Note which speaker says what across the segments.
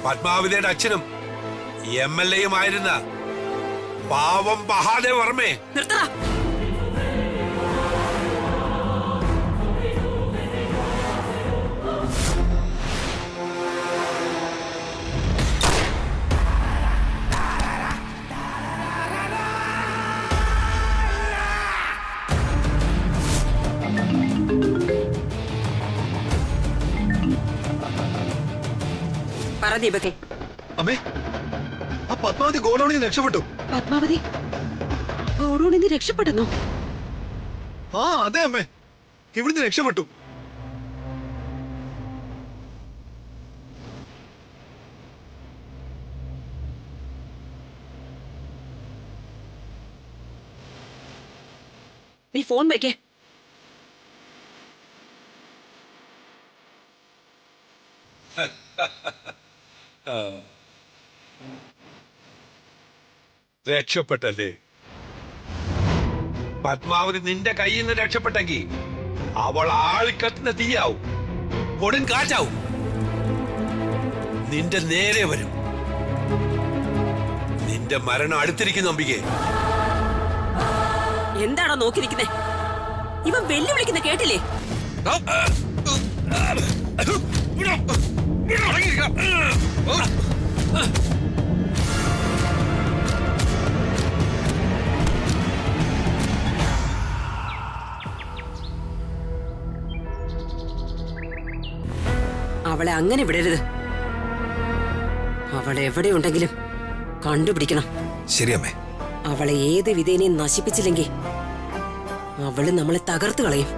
Speaker 1: പത്മാവതിയുടെ അച്ഛനും MLA ആയിരുന്ന പാവം മഹാദേവ് വർമ്മേ.
Speaker 2: നിർത്തടാ. പറ ദീപകേ.
Speaker 3: അമ്മേ, ആ പത്മാവതി ഗോഡൌണിൽ നിന്ന് രക്ഷപ്പെട്ടു.
Speaker 2: പത്മാവതി ഗോഡൌണിൽ നിന്ന് രക്ഷപ്പെടുന്നു?
Speaker 3: ആ അതെ അമ്മേ, ഇവിടുന്ന് രക്ഷപ്പെട്ടു.
Speaker 2: നീ ഫോൺ വെക്കേ.
Speaker 1: രക്ഷപ്പെട്ടല്ലേ? പത്മാവതി നിന്റെ കയ്യിൽ നിന്ന് രക്ഷപ്പെട്ടെങ്കിൽ അവൾ ആളിക്കത്തുന്ന തീയാവും, കൊടും കാറ്റാവും, നിന്റെ നേരെ വരും. നിന്റെ മരണം അടുത്തിരിക്കുന്നു അമ്പികെ.
Speaker 2: എന്താണോ നോക്കിയിരിക്കുന്നേ? ഇവൻ വെല്ലുവിളിക്കുന്ന കേട്ടില്ലേ? അവളെ അങ്ങനെ വിടരുത്. അവളെ എവിടെയുണ്ടെങ്കിലും കണ്ടുപിടിക്കണം.
Speaker 3: ശരിയമ്മേ.
Speaker 2: അവളെ ഏത് വിധേനയും നശിപ്പിച്ചില്ലെങ്കിൽ അവള് നമ്മളെ തകർത്തു കളയും.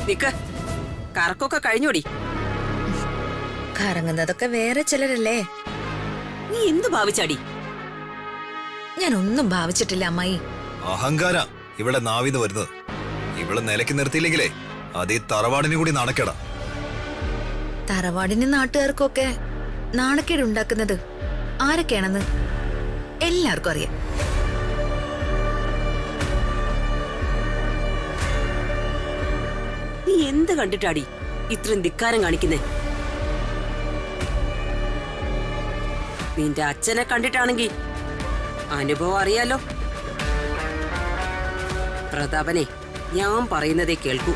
Speaker 2: നിക്ക്, കറക്കൊക്കെ കഴിഞ്ഞോടി.
Speaker 4: കറങ്ങുന്നതൊക്കെ വേറെ ചിലരല്ലേ.
Speaker 2: നീ എന്ത് ഭാവിച്ചാടി?
Speaker 4: ഞാൻ ഒന്നും ഭാവിച്ചിട്ടില്ല അമ്മായി.
Speaker 3: അഹങ്കാര ഇവിടെ നാവിന്ന് വരുന്നത്. ഇവിടെ നിലയ്ക്ക് നിർത്തിയില്ലെങ്കിലേ അത് ഈ തറവാടിന് കൂടി നാണക്കേടാ.
Speaker 4: തറവാടിന് നാട്ടുകാർക്കൊക്കെ നാണക്കേട് ഉണ്ടാക്കുന്നത് ആരൊക്കെയാണെന്ന് എല്ലാവർക്കും അറിയാം.
Speaker 2: നീ എന്ത് കണ്ടിട്ടാടി ഇത്രയും ധിക്കാരം കാണിക്കുന്നേ? നിന്റെ അച്ഛനെ കണ്ടിട്ടാണെങ്കി അനുഭവം അറിയാലോ. പ്രതാപനെ, ഞാൻ പറയുന്നതേ കേൾക്കൂ.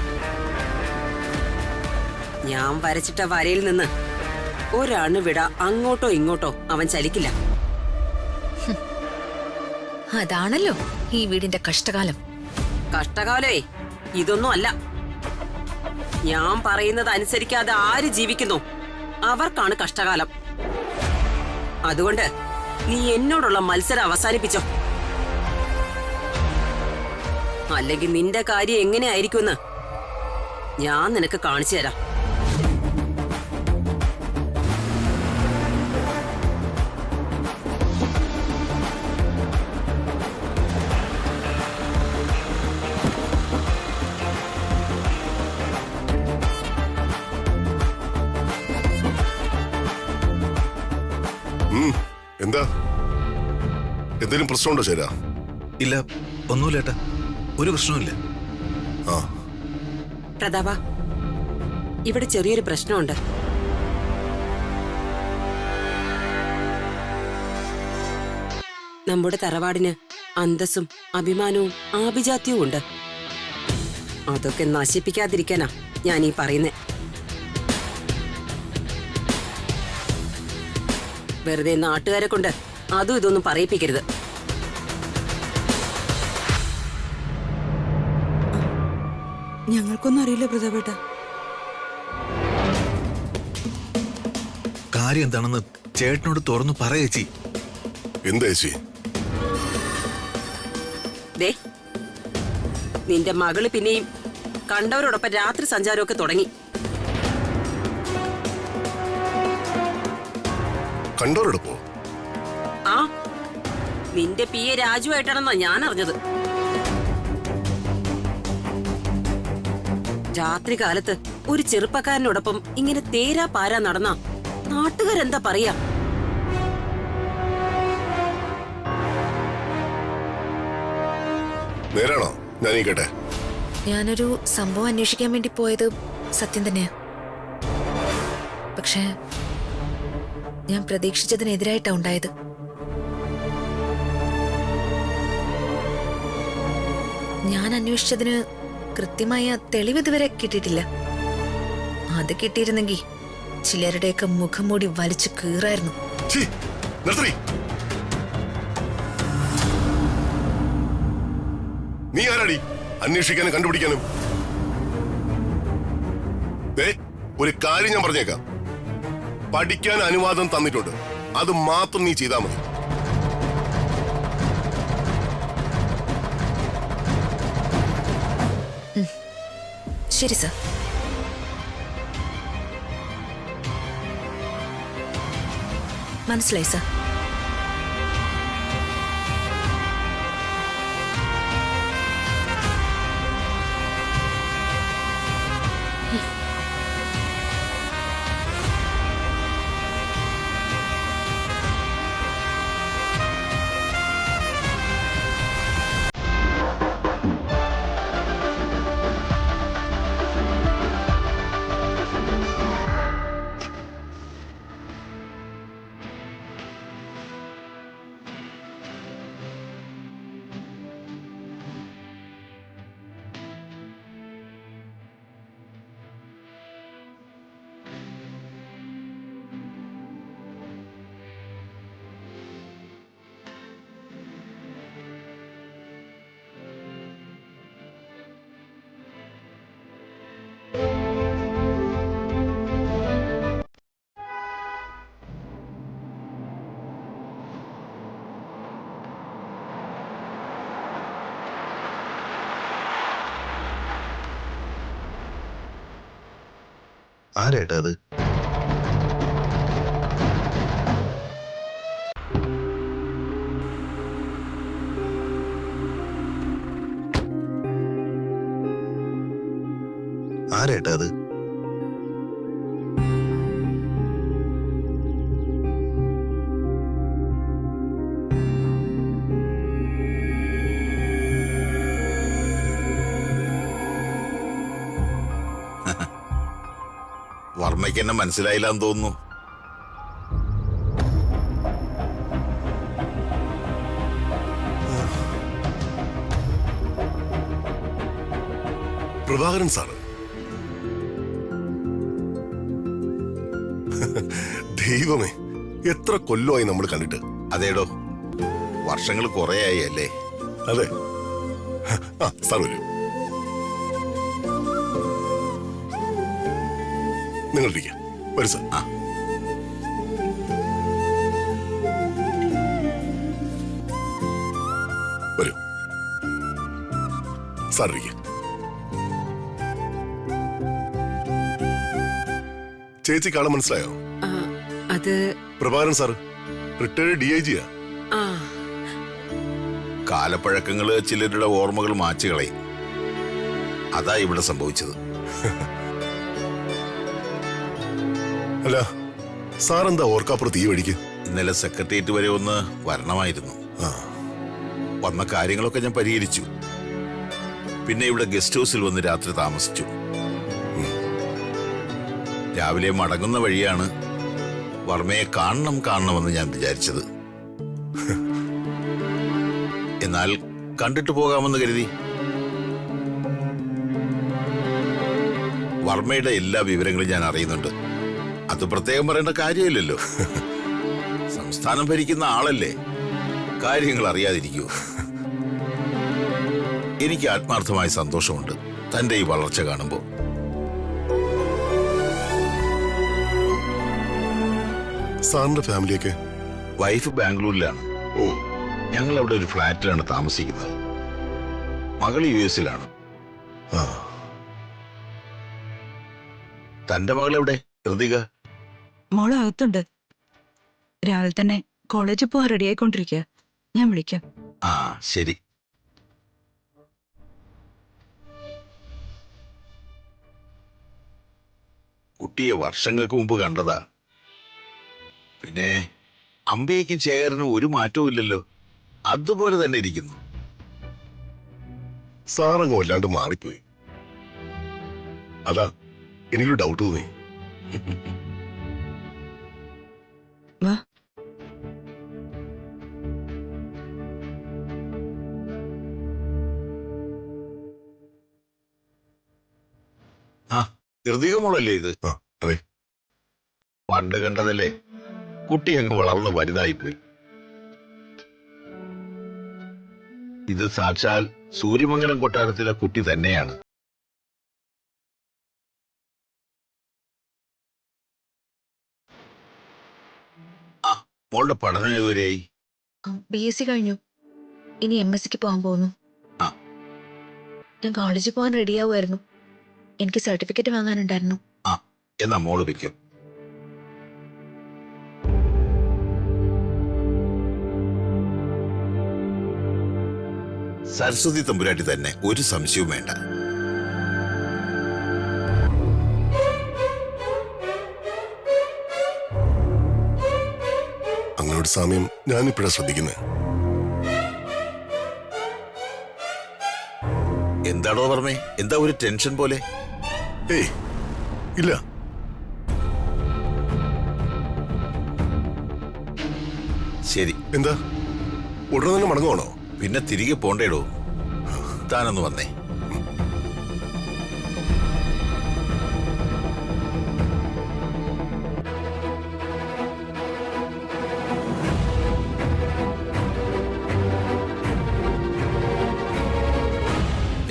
Speaker 2: ഞാൻ വരച്ചിട്ട വരയിൽ നിന്ന് ഒരണുവിട അങ്ങോട്ടോ ഇങ്ങോട്ടോ അവൻ ചലിക്കില്ല.
Speaker 4: അതാണല്ലോ ഈ വീടിന്റെ കഷ്ടകാലം.
Speaker 2: കഷ്ടകാലേ ഇതൊന്നും അല്ല. ഞാൻ പറയുന്നത് അനുസരിക്കാതെ ആര് ജീവിക്കുന്നു അവർക്കാണ് കഷ്ടകാലം. അതുകൊണ്ട് നീ എന്നോടുള്ള മത്സരം അവസാനിപ്പിച്ചോ. അല്ലെങ്കിൽ നിന്റെ കാര്യം എങ്ങനെയായിരിക്കുമെന്ന് ഞാൻ നിനക്ക് കാണിച്ചു തരാം.
Speaker 5: എന്താ, എന്തെങ്കിലും പ്രശ്നമുണ്ടോ? ശരാ
Speaker 3: ഇല്ല, ഒന്നുമില്ല ഏട്ടാ, ഒരു പ്രശ്നവുമില്ല.
Speaker 5: ആ
Speaker 2: പ്രതാപ, ഇവിടെ ചെറിയൊരു പ്രശ്നമുണ്ട്. നമ്മുടെ തറവാടിന് അന്തസ്സും അഭിമാനവും ആഭിജാത്യവും ഉണ്ട്. അതൊക്കെ നശിപ്പിക്കാതിരിക്കാനാ ഞാൻ ഈ പറയുന്നേ. വെറുതെ നാട്ടുകാരെ കൊണ്ട് അതും ഇതൊന്നും പറയിപ്പിക്കരുത്.
Speaker 6: ഞങ്ങൾക്കൊന്നും അറിയില്ല പ്രതാപേട്ട.
Speaker 3: കാര്യം എന്താണെന്ന് ചേട്ടനോട് തുറന്നു പറയേച്ചി.
Speaker 5: എന്താ ചേച്ചി?
Speaker 2: ദേ, നിന്റെ മകള് പിന്നെയും കണ്ടവരോടൊപ്പം രാത്രി സഞ്ചാരമൊക്കെ തുടങ്ങി.
Speaker 5: കണ്ടോരെടുപ്പോ?
Speaker 2: ആ, നിന്റെ PA രാജുവായിട്ടാണെന്നാ ഞാൻ അറിഞ്ഞത്. രാത്രി കാലത്ത് ഒരു ചെറുപ്പക്കാരനോടൊപ്പം ഇങ്ങനെ തേരാ പാരാ നടന്ന നാട്ടുകാരെന്താ പറയാ?
Speaker 5: നേരാണോ? ഞാൻ ഈ കേട്ടെ.
Speaker 4: ഞാനൊരു സംഭവം അന്വേഷിക്കാൻ വേണ്ടി പോയത് സത്യം തന്നെയാ. പക്ഷേ ഞാൻ പ്രതീക്ഷിച്ചതിനെതിരായിട്ടാ ഉണ്ടായത്. ഞാൻ അന്വേഷിച്ചതിന് കൃത്യമായ തെളിവ് ഇതുവരെ കിട്ടിയിട്ടില്ല. അത് കിട്ടിയിരുന്നെങ്കിൽ ചിലരുടെയൊക്കെ മുഖം മൂടി വലിച്ചു കീറായിരുന്നു.
Speaker 5: ഛീ, നിർത്തടി. നീ ആരാടി അന്വേഷിക്കാനും കണ്ടുപിടിക്കാനും? ഒരു കാര്യം ഞാൻ പറഞ്ഞേക്കാം. പഠിക്കാൻ അനുവാദം തന്നിട്ടുണ്ട്, അത് മാത്രം നീ ചെയ്താൽ മതി.
Speaker 4: ശരി സർ. മനസ്സിലായി സർ.
Speaker 6: ആരേട്ടാ അത്? ആരേട്ടാ അത്? വർമ്മയ്ക്ക് എന്നെ മനസ്സിലായില്ലാന്ന് തോന്നുന്നു.
Speaker 5: പ്രഭാകരൻ സാറ്. ദൈവമേ, എത്ര കൊല്ലമായി നമ്മൾ കണ്ടിട്ട്.
Speaker 6: അതേടോ, വർഷങ്ങൾ കുറേയായി അല്ലേ?
Speaker 5: അതെ. ആ സാർ വരൂ. നിങ്ങൾ ഇരിക്കുക. വരൂ സാർ.
Speaker 6: ആ,
Speaker 5: വരൂ സാർ, ഇരിക്കുക. ചേച്ചിക്ക് ആളെ മനസ്സിലായോ?
Speaker 2: അത്
Speaker 5: പ്രഭാകരൻ സാർ, റിട്ടയർഡ് DIG-യാ.
Speaker 2: ആ
Speaker 6: കാലപ്പഴക്കങ്ങള് ചിലരുടെ ഓർമ്മകൾ മാച്ചുകളയും. അതാ ഇവിടെ സംഭവിച്ചത്.
Speaker 5: അല്ല, സാർ എന്താ ഓർക്കാപ്പുറത്ത് ഈ വഴിക്ക്?
Speaker 6: ഇന്നലെ സെക്രട്ടേറിയറ്റ് വരെ ഒന്ന് വരണമായിരുന്നു.
Speaker 5: ആ,
Speaker 6: വന്ന കാര്യങ്ങളൊക്കെ ഞാൻ പരിഹരിച്ചു. പിന്നെ ഇവിടെ ഗസ്റ്റ് ഹൗസിൽ വന്ന് രാത്രി താമസിച്ചു. രാവിലെ മടങ്ങുന്ന വഴിയാണ് വർമ്മയെ കാണണമെന്ന് ഞാൻ വിചാരിച്ചത്. എന്നാൽ കണ്ടിട്ട് പോകാമെന്ന് കരുതി. വർമ്മയുടെ എല്ലാ വിവരങ്ങളും ഞാൻ അറിയുന്നുണ്ട്. അത് പ്രത്യേകം പറയേണ്ട കാര്യമില്ലല്ലോ. സംസ്ഥാനം ഭരിക്കുന്ന ആളല്ലേ, കാര്യങ്ങൾ അറിയാതിരിക്കൂ. എനിക്ക് ആത്മാർത്ഥമായ സന്തോഷമുണ്ട് തന്റെ ഈ വളർച്ച കാണുമ്പോൾ.
Speaker 5: സാറിന്റെ ഫാമിലിയൊക്കെ?
Speaker 6: വൈഫ് ബാംഗ്ലൂരിലാണ്.
Speaker 5: ഓ,
Speaker 6: ഞങ്ങൾ അവിടെ ഒരു ഫ്ലാറ്റിലാണ് താമസിക്കുന്നത്. മകൾ US-ലാണ്.
Speaker 5: ആ,
Speaker 6: തന്റെ മകൾ എവിടെ? ഋതിക?
Speaker 7: മോള് അകത്തുണ്ട്. രാവിലെ തന്നെ കോളേജിൽ പോവാൻ റെഡി ആയിക്കൊണ്ടിരിക്കുക. ഞാൻ വിളിക്കാം.
Speaker 6: ആ, ശരി. കുട്ടിയെ വർഷങ്ങൾക്ക് മുമ്പ് കണ്ടതാ. പിന്നെ അമ്പയ്ക്കും ശേഖരനും ഒരു മാറ്റവും ഇല്ലല്ലോ, അതുപോലെ തന്നെ ഇരിക്കുന്നു.
Speaker 5: സാറങ്ങ് വല്ലാണ്ട് മാറിപ്പോയി. അതാ എനിക്കൊരു ഡൗട്ട് തോന്നി.
Speaker 7: വാ.
Speaker 6: ആ, ഋതിക മോളല്ലേ ഇത്?
Speaker 5: ആ അതെ.
Speaker 6: പണ്ട് കണ്ടതല്ലേ, കുട്ടി അങ്ങ് വളർന്ന് വലുതായിപ്പോയി. ഇത് സാക്ഷാൽ സൂര്യമംഗലം കൊട്ടാരത്തിലെ കുട്ടി തന്നെയാണ്. ആ, മോളുടെ പഠനം ഏതുവരെയായി?
Speaker 4: BSc കഴിഞ്ഞു. ഇനി MSc പോകാൻ പോകുന്നു.
Speaker 6: ആ.
Speaker 4: ഞാൻ കോളേജിൽ പോകാൻ റെഡിയാവുമായിരുന്നു. എനിക്ക് സർട്ടിഫിക്കറ്റ് വാങ്ങാനുണ്ടായിരുന്നു.
Speaker 6: ആ, എന്നാ മോള് വയ്ക്കും. സരസ്വതി തമ്പുരാട്ടി തന്നെ, ഒരു സംശയവും വേണ്ട.
Speaker 5: അങ്ങനെ ഒരു സാമ്യം ഞാനിപ്പോഴാ ശ്രദ്ധിക്കുന്നത്.
Speaker 6: എന്താടോ പറഞ്ഞേ? എന്താ ഒരു ടെൻഷൻ പോലെ?
Speaker 5: ഏയ് ഇല്ല.
Speaker 6: ശരി.
Speaker 5: എന്താ ഉടനെ തന്നെ മടങ്ങുവാണോ?
Speaker 6: പിന്നെ തിരികെ പോണ്ടേടോ. താനൊന്ന് വന്നേ.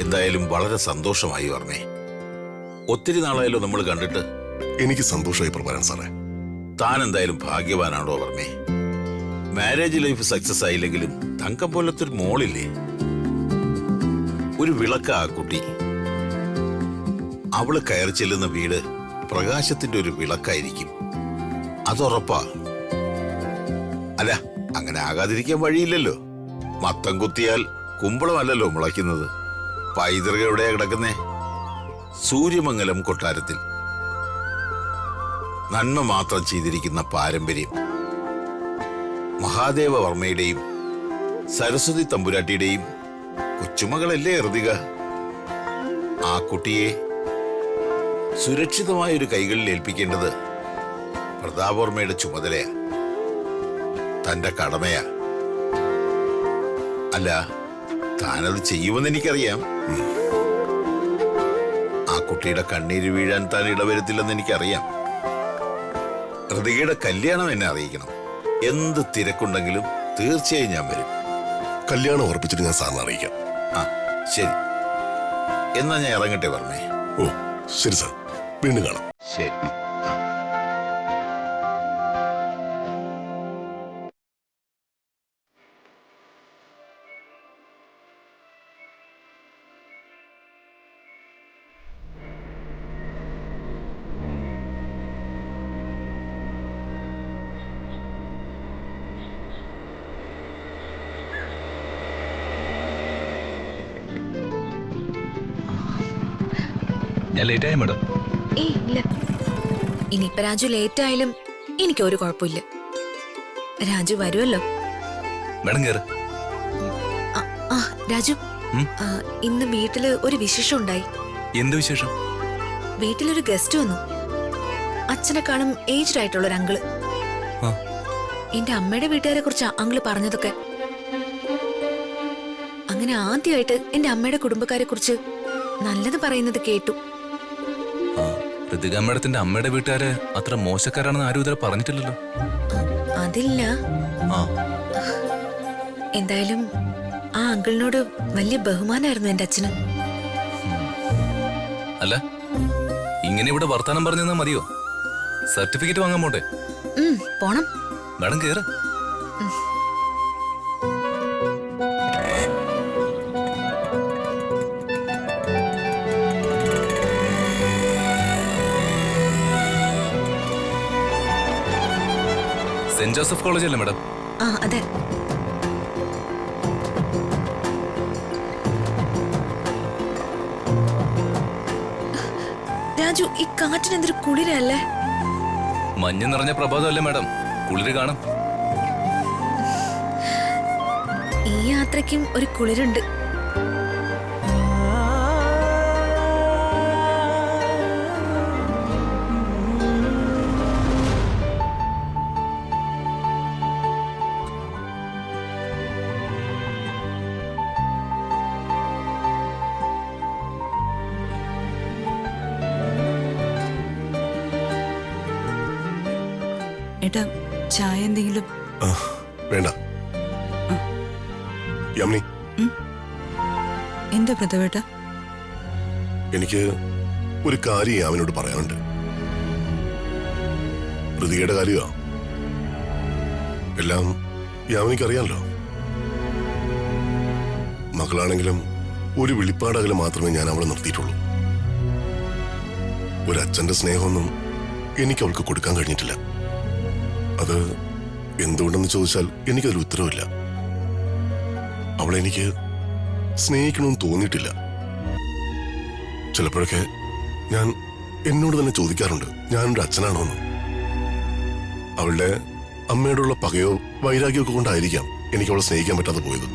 Speaker 6: എന്തായാലും വളരെ സന്തോഷമായി പറഞ്ഞേ. ഒത്തിരി നാളായല്ലോ നമ്മൾ കണ്ടിട്ട്.
Speaker 5: എനിക്ക് സന്തോഷമായി പ്രഭാരൻ സാറേ.
Speaker 6: താൻ എന്തായാലും ഭാഗ്യവാനാണോ പറഞ്ഞേ. മാരേജ് ലൈഫ് സക്സസ് ആയില്ലെങ്കിലും തങ്കം പോലത്തെ ഒരു മോളില്ലേ, ഒരു വിളക്ക ആ കുട്ടി. അവള് കയറി ചെല്ലുന്ന വീട് പ്രകാശത്തിന്റെ ഒരു വിളക്കായിരിക്കും, അതുറപ്പാ. അല്ല, അങ്ങനെ ആകാതിരിക്കാൻ വഴിയില്ലല്ലോ. മത്തം കുത്തിയാൽ കുമ്പളമല്ലല്ലോ മുളയ്ക്കുന്നത്. പൈതൃക എവിടെയാ കിടക്കുന്നേ? സൂര്യമംഗലം കൊട്ടാരത്തിൽ. നന്മ മാത്രം ചെയ്തിരിക്കുന്ന പാരമ്പര്യം. മഹാദേവവർമ്മയുടെയും സരസ്വതി തമ്പുരാട്ടിയുടെയും കൊച്ചുമകളല്ലേ ഋതിക. ആ കുട്ടിയെ സുരക്ഷിതമായ ഒരു കൈകളിൽ ഏൽപ്പിക്കേണ്ടത് പ്രതാപവർമ്മയുടെ ചുമതലയാ, തന്റെ കടമയാ. അല്ല, താനത് ചെയ്യുമെന്ന് എനിക്കറിയാം. ആ കുട്ടിയുടെ കണ്ണീര് വീഴാൻ താൻ ഇടവരുത്തില്ലെന്ന് എനിക്കറിയാം. ഋതികയുടെ കല്യാണം എന്നെ അറിയിക്കണം. എന്ത് തിരക്കുണ്ടെങ്കിലും തീർച്ചയായും ഞാൻ വരും.
Speaker 5: കല്യാണം ഉറപ്പിച്ചിട്ട് ഞാൻ സാറിന് അറിയിക്കാം.
Speaker 6: ആ, ശരി. എന്നാ ഞാൻ ഇറങ്ങട്ടെ പറഞ്ഞേ.
Speaker 5: ഓ ശരി സാർ, വീണ്ടും കാണാം.
Speaker 6: ശരി.
Speaker 1: ഞാൻ ലേറ്റായി മാഡം.
Speaker 4: ഏയ് ഇല്ല. ഇനിയിപ്പൊ രാജു ലേറ്റ് ആയാലും എനിക്കൊരു കുഴപ്പമില്ല. രാജു വരുമല്ലോ.
Speaker 1: മാഡം കയറ്.
Speaker 4: ആ രാജു, ഇന്ന് വീട്ടില് ഒരു വിശേഷം ഉണ്ടായി.
Speaker 1: എന്ത് വിശേഷം?
Speaker 4: വീട്ടിലൊരു ഗസ്റ്റ് വന്നു. അച്ഛനെക്കാളും ഏജ്ഡ് ആയിട്ടുള്ള ഒരു അങ്കിള്. എന്റെ അമ്മയുടെ വീട്ടുകാരെ കുറിച്ചാ അങ്കിള് പറഞ്ഞതൊക്കെ. അങ്ങനെ ആദ്യമായിട്ട് എന്റെ അമ്മയുടെ കുടുംബക്കാരെ കുറിച്ച് നല്ലത് പറയുന്നത് കേട്ടു.
Speaker 8: ഋതിക മേഡത്തിന്റെ അമ്മയുടെ വീട്ടുകാര് അത്ര മോശക്കാരാണെന്ന് ആരും ഇതുവരെ പറഞ്ഞിട്ടില്ലല്ലോ.
Speaker 4: അതില്ല. എന്തായാലും ആ അങ്കിളിനോട് വലിയ ബഹുമാനായിരുന്നു എന്റെ അച്ഛന്.
Speaker 8: അല്ല, ഇങ്ങനെ ഇവിടെ വർത്താനം പറഞ്ഞു തന്നാ മതിയോ? സർട്ടിഫിക്കറ്റ് വാങ്ങാൻ പോട്ടെ?
Speaker 4: പോണം.
Speaker 8: മാഡം കേറ്. സെന്റ് ജോസഫ് കോളേജ് അല്ലേ മാഡം?
Speaker 4: ആ അതെ. രാജു, ഈ കാറ്റിന് എന്തൊരു കുളിരല്ലേ.
Speaker 8: മഞ്ഞ് നിറഞ്ഞ പ്രഭാതമല്ലേ മാഡം, കുളിര് കാണും.
Speaker 4: ഈ യാത്രയ്ക്കും ഒരു കുളിരുണ്ട്.
Speaker 7: ഏട്ടാ, ചായ എന്തെങ്കിലും?
Speaker 5: വേണ്ട. യാമിനി,
Speaker 7: എന്താ പ്രതാപേട്ട?
Speaker 5: എനിക്ക് ഒരു കാര്യം യാമിനോട് പറയാനുണ്ട്. പ്രതിയുടെ കാര്യമാ. എല്ലാം യാമിനിക്കറിയാമല്ലോ. മകളാണെങ്കിലും ഒരു വിളിപ്പാടകലെ മാത്രമേ ഞാൻ അവളെ നിർത്തിയിട്ടുള്ളൂ. ഒരച്ഛന്റെ സ്നേഹമൊന്നും എനിക്ക് അവൾക്ക് കൊടുക്കാൻ കഴിഞ്ഞിട്ടില്ല. അത് എന്തുകൊണ്ടെന്ന് ചോദിച്ചാൽ എനിക്കതൊരു ഉത്തരവില്ല. അവളെനിക്ക് സ്നേഹിക്കണമെന്ന് തോന്നിയിട്ടില്ല. ചിലപ്പോഴൊക്കെ ഞാൻ എന്നോട് തന്നെ ചോദിക്കാറുണ്ട്, ഞാനൊരു അച്ഛനാണോന്ന്. അവളുടെ അമ്മയോടുള്ള പകയോ വൈരാഗ്യമോ ഒക്കെ കൊണ്ടായിരിക്കാം എനിക്ക് അവളെ സ്നേഹിക്കാൻ പറ്റാതെ പോയത്.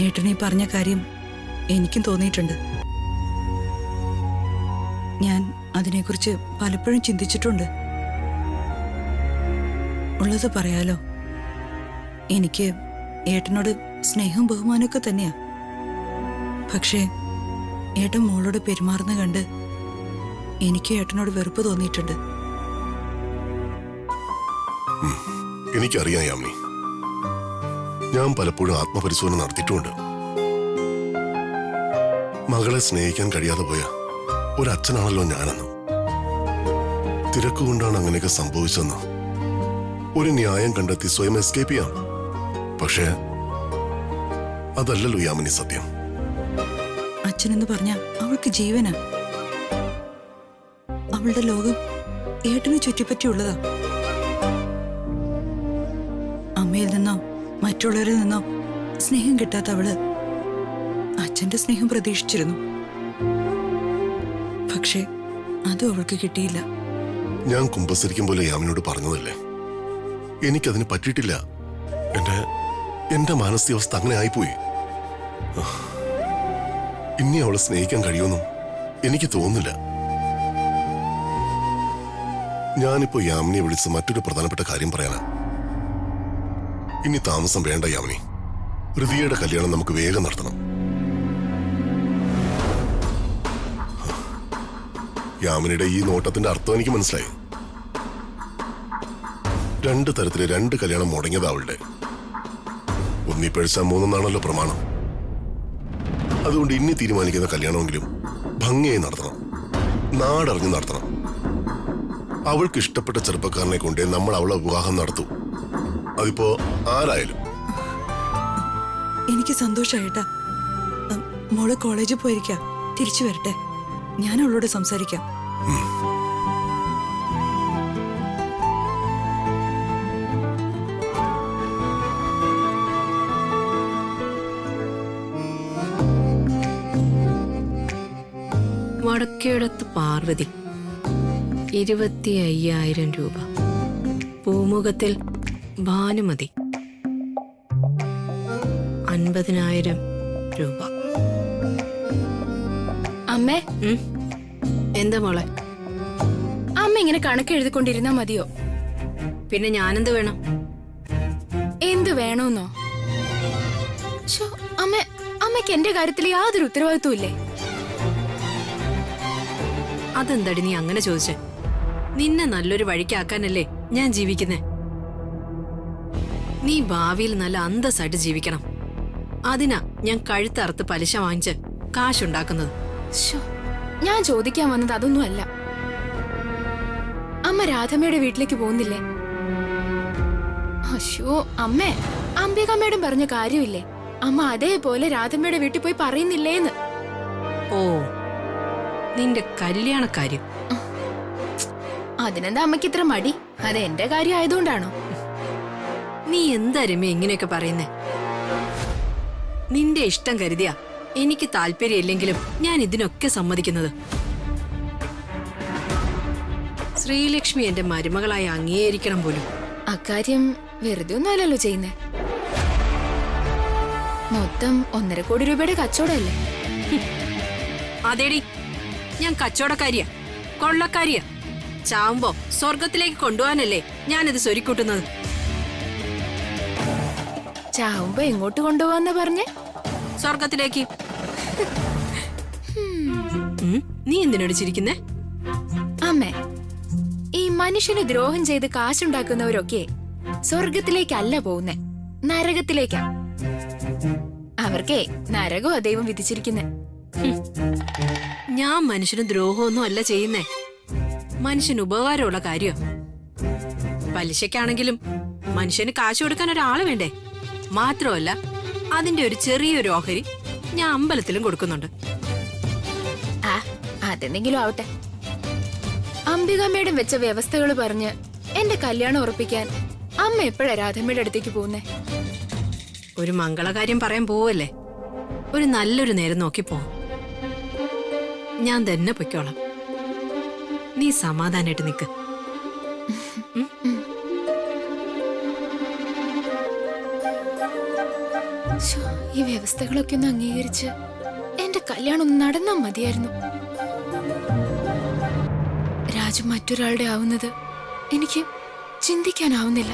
Speaker 7: ഏട്ടനീ പറഞ്ഞ കാര്യം എനിക്കും തോന്നിയിട്ടുണ്ട്. ഞാൻ അതിനെക്കുറിച്ച് പലപ്പോഴും ചിന്തിച്ചിട്ടുണ്ട്. ഉള്ളത് പറയാലോ, എനിക്ക് ഏട്ടനോട് സ്നേഹവും ബഹുമാനമൊക്കെ തന്നെയാ. പക്ഷേ ഏട്ടൻ മോളോട് പെരുമാറുന്ന കണ്ട് എനിക്ക് ഏട്ടനോട് വെറുപ്പ് തോന്നിയിട്ടുണ്ട്.
Speaker 5: എനിക്കറിയാം യാമിനി, ഞാൻ പലപ്പോഴും ആത്മപരിശോധന നടത്തിയിട്ടുമുണ്ട്. മകളെ സ്നേഹിക്കാൻ കഴിയാതെ പോയ ഒരച്ഛനാണല്ലോ ഞാനെന്ന്. തിരക്കുകൊണ്ടാണ് അങ്ങനെയൊക്കെ സംഭവിച്ചെന്ന് ഒരു ന്യായം കണ്ടെത്തി സ്വയം എസ്കേപ്പ് ചെയ്യാം. പക്ഷേ അതല്ലല്ലോ യാമിനി സത്യം.
Speaker 7: അച്ഛനെന്ന് പറഞ്ഞ അവൾക്ക് ജീവനാ. അവളുടെ ലോകം ഏട്ടനെ ചുറ്റിപ്പറ്റിയുള്ളതാ. അമ്മയിൽ നിന്നോ മറ്റുള്ളവരിൽ നിന്നോ സ്നേഹം കിട്ടാത്ത അവള് അച്ഛന്റെ സ്നേഹം പ്രതീക്ഷിച്ചിരുന്നു. പക്ഷേ അതും അവൾക്ക് കിട്ടിയില്ല.
Speaker 5: ഞാൻ കുമ്പസരിക്കും പോലെ യാമിനോട് പറഞ്ഞതല്ലേ, എനിക്കതിന് പറ്റിയിട്ടില്ല. എന്റെ മാനസികാവസ്ഥ അങ്ങനെ ആയിപ്പോയി. ഇനി അവളെ സ്നേഹിക്കാൻ കഴിയുമെന്നും എനിക്ക് തോന്നുന്നില്ല. ഞാനിപ്പോ യാമിനിയെ വിളിച്ച് മറ്റൊരു പ്രധാനപ്പെട്ട കാര്യം പറയാനാ. ഇനി താമസം വേണ്ട യാമിനി. ഹൃദയയുടെ കല്യാണം നമുക്ക് വേഗം നടത്തണം. യാമിനിയുടെ ഈ നോട്ടത്തിന്റെ അർത്ഥം എനിക്ക് മനസ്സിലായി. രണ്ട് തരത്തില് രണ്ട് കല്യാണം മുടങ്ങിയതാ അവളുടെ. ഒന്നിപ്പഴിച്ച മൂന്നെന്നാണല്ലോ പ്രമാണം. അതുകൊണ്ട് ഇനി തീരുമാനിക്കുന്ന കല്യാണമെങ്കിലും ഭംഗിയായി നടത്തണം, നാടറിഞ്ഞ് നടത്തണം. അവൾക്ക് ഇഷ്ടപ്പെട്ട ചെറുപ്പക്കാരനെ കൊണ്ടേ നമ്മൾ അവളെ വിവാഹം നടത്തൂ. അതിപ്പോ ആരായാലും.
Speaker 7: എനിക്ക് സന്തോഷായിട്ടാ. മോള് കോളേജിൽ പോയിരിക്കാ, തിരിച്ചു വരട്ടെ, ഞാൻ അവളോട് സംസാരിക്കാം.
Speaker 2: വടക്കേടത്ത് പാർവതി 25,000 രൂപ. പൂമുഖത്തിൽ ഭാനുമതി 50,000 രൂപ.
Speaker 9: അമ്മേ,
Speaker 2: എന്താ മോളെ?
Speaker 9: അമ്മ ഇങ്ങനെ കണക്ക് എഴുതിക്കൊണ്ടിരുന്നാ മതിയോ?
Speaker 2: പിന്നെ ഞാനെന്ത് വേണം?
Speaker 9: എന്ത് വേണോന്നോ? അമ്മയ്ക്ക് എന്റെ കാര്യത്തിൽ യാതൊരു ഉത്തരവാദിത്വം ഇല്ലേ?
Speaker 2: അതെന്താടി നീ അങ്ങനെ ചോദിച്ചേ? നിന്നെ നല്ലൊരു വഴിക്കാക്കാനല്ലേ ഞാൻ ജീവിക്കുന്നേ. നീ ഭാവിയിൽ നല്ല അന്തസ്സായിട്ട് ജീവിക്കണം. അതിനാ ഞാൻ കഴുത്തറുത്ത് പലിശ വാങ്ങിച്ച് കാശുണ്ടാക്കുന്നത്.
Speaker 9: ഞാൻ ചോദിക്കാൻ വന്നത് അതൊന്നുമല്ല. അമ്മ രാധമ്മയുടെ വീട്ടിലേക്ക് പോകുന്നില്ലേ? അശ്ശോ അമ്മേ, അംബികമ്മയോടും പറഞ്ഞ കാര്യമില്ലേ? അമ്മ അതേപോലെ രാധമ്മയുടെ വീട്ടിൽ പോയി പറയുന്നില്ലേന്ന്.
Speaker 2: ഓ, നിന്റെ കല്യാണക്കാര്യം.
Speaker 9: അതിനെന്താ അമ്മയ്ക്ക് ഇത്ര മടി? അത് എന്റെ കാര്യം ആയതുകൊണ്ടാണോ?
Speaker 2: നീ എന്താ രമ്യ ഇങ്ങനെയൊക്കെ പറയുന്നേ? നിന്റെ ഇഷ്ടം കരുതിയാ എനിക്ക് താല്പര്യമില്ലെങ്കിലും ഞാൻ ഇതിനൊക്കെ സമ്മതിക്കുന്നത്. ശ്രീലക്ഷ്മി എന്റെ മരുമകളായി അംഗീകരിക്കണം പോലും.
Speaker 9: അക്കാര്യം വെറുതെ ഒന്നുമല്ലല്ലോ ചെയ്യുന്നേ. മൊത്തം 1.5 കോടി രൂപയുടെ കച്ചവടമല്ലേ?
Speaker 2: അതേടി, ഞാൻ കച്ചവടക്കാരിയാ, കൊള്ളക്കാരിയാ. ചാവുമ്പോ സ്വർഗത്തിലേക്ക് കൊണ്ടുപോകാനല്ലേ ഞാനിത് സ്വരിക്കൂട്ടുന്നത്.
Speaker 9: ചാവുമ്പോ എങ്ങോട്ട് കൊണ്ടുപോവാന്നാ പറഞ്ഞേ?
Speaker 2: സ്വർഗത്തിലേക്ക്. നീ എന്തിനോട് ചിരിക്കുന്നേ?
Speaker 9: അമ്മേ, ഈ മനുഷ്യന് ദ്രോഹം ചെയ്ത് കാശുണ്ടാക്കുന്നവരൊക്കെ സ്വർഗത്തിലേക്കല്ല പോകുന്നേ, നരകത്തിലേക്കാ. അവർക്കേ നരകമാ ദൈവം വിധിച്ചിരിക്കുന്നെ.
Speaker 2: ഞാൻ മനുഷ്യന് ദ്രോഹമൊന്നും അല്ല ചെയ്യുന്നേ, മനുഷ്യന് ഉപകാരമുള്ള കാര്യം. പലിശക്കാണെങ്കിലും മനുഷ്യന് കാശ് കൊടുക്കാൻ ഒരാള് വേണ്ടേ? മാത്രമല്ല അതിന്റെ ഒരു ചെറിയൊരു ഓഹരി ഞാൻ അമ്പലത്തിലും കൊടുക്കുന്നുണ്ട്.
Speaker 9: ആ, അതെന്തെങ്കിലും ആവട്ടെ. അംബികാമ്മയുടെ വെച്ച വ്യവസ്ഥകൾ പറഞ്ഞ് എന്റെ കല്യാണം ഉറപ്പിക്കാൻ അമ്മ എപ്പോഴാ രാധമ്മയുടെ അടുത്തേക്ക് പോകുന്നേ?
Speaker 2: ഒരു മംഗളകാര്യം പറയാൻ പോവല്ലേ, ഒരു നല്ലൊരു നേരം നോക്കി പോ. ഞാൻ തന്നെ പൊയ്ക്കോളാം, നീ സമാധാനായിട്ട് നിക്ക്.
Speaker 9: ശ്ശോ, ഈ വ്യവസ്ഥകളൊക്കെ ഒന്ന് അംഗീകരിച്ച് എന്റെ കല്യാണം ഒന്ന് നടന്നാ മതിയായിരുന്നു. രാജു മറ്റൊരാളുടെ ആവുന്നത് എനിക്ക് ചിന്തിക്കാനാവുന്നില്ല.